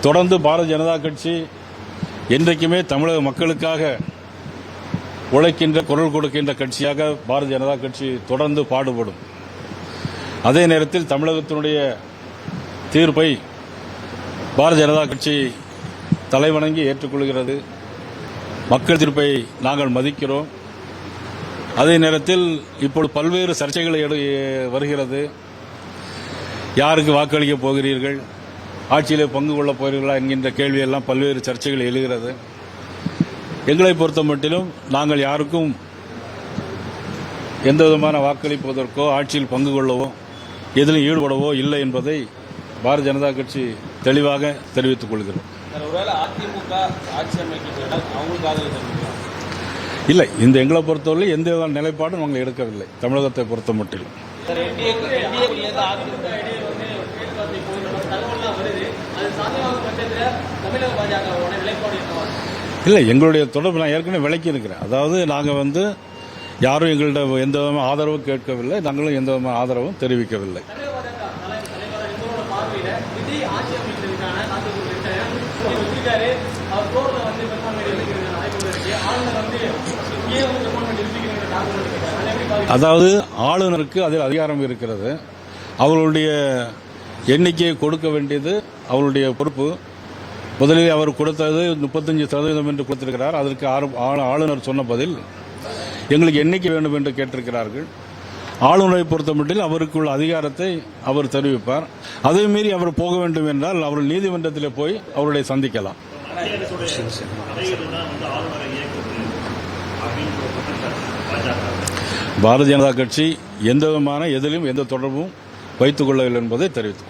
தொடர்ந்து பாரதிய ஜனதா கட்சி என்றைக்குமே தமிழக மக்களுக்காக உழைக்கின்ற குரல் கொடுக்கின்ற கட்சியாக பாரதிய ஜனதா கட்சி தொடர்ந்து பாடுபடும். அதே நேரத்தில் தமிழகத்தினுடைய தீர்ப்பை பாரதிய ஜனதா கட்சி தலைவணங்கி ஏற்றுக்கொள்கிறது. மக்கள் தீர்ப்பை நாங்கள் மதிக்கிறோம். அதே நேரத்தில் இப்பொழுது பல்வேறு சர்ச்சைகள் வருகிறது. யாருக்கு வாக்களிக்கப் போகிறீர்கள், ஆட்சியிலே பங்கு கொள்ளப் போகிறீர்களா என்கின்ற கேள்வியெல்லாம் பல்வேறு சர்ச்சைகள் எழுகிறது. எங்களை பொறுத்த மட்டிலும் நாங்கள் யாருக்கும் எந்த விதமான வாக்களிப்பதற்கோ ஆட்சியில் பங்கு கொள்ளவோ எதிலும் ஈடுபடவோ இல்லை என்பதை பாரதிய ஜனதா கட்சி தெளிவாக தெரிவித்துக் கொள்கிறோம். இல்லை, இந்த எங்களை பொறுத்தவரை எந்த விதமான நிலைப்பாடும் நாங்கள் எடுக்கவில்லை. தமிழகத்தை பொறுத்த மட்டிலும் இல்லை, எங்களுடைய தொடர்பு நான் ஏற்கனவே விளக்கி இருக்கிறேன். அதாவது நாங்கள் யாரும் எங்கள்கிட்ட எந்த விதமான ஆதரவும் கேட்கவில்லை, நாங்களும் எந்த விதமான ஆதரவும் தெரிவிக்கவில்லை. அதாவது ஆளுநருக்கு அதில் அதிகாரம் இருக்கிறது. அவர்களுடைய எண்ணிக்கையை கொடுக்க வேண்டியது அவருடைய பொறுப்பு. முதலில் அவர் கொடுத்தது 35% என்று கொடுத்திருக்கிறார். அதற்கு ஆளுநர் சொன்ன பதில் எங்களுக்கு எண்ணிக்கை வேண்டும் என்று கேட்டிருக்கிறார்கள். ஆளுநரை பொறுத்தமட்டில் அவருக்குள்ள அதிகாரத்தை அவர் தெரிவிப்பார். அதே மீறி அவர் போக வேண்டும் என்றால் அவர் நீதிமன்றத்தில் போய் அவருடைய சந்திக்கலாம். பாரதிய ஜனதா கட்சி எந்த விதமான எதிலும் எந்த தொடர்பும் வைத்துக் கொள்ளவில்லை என்பதை தெரிவித்துக்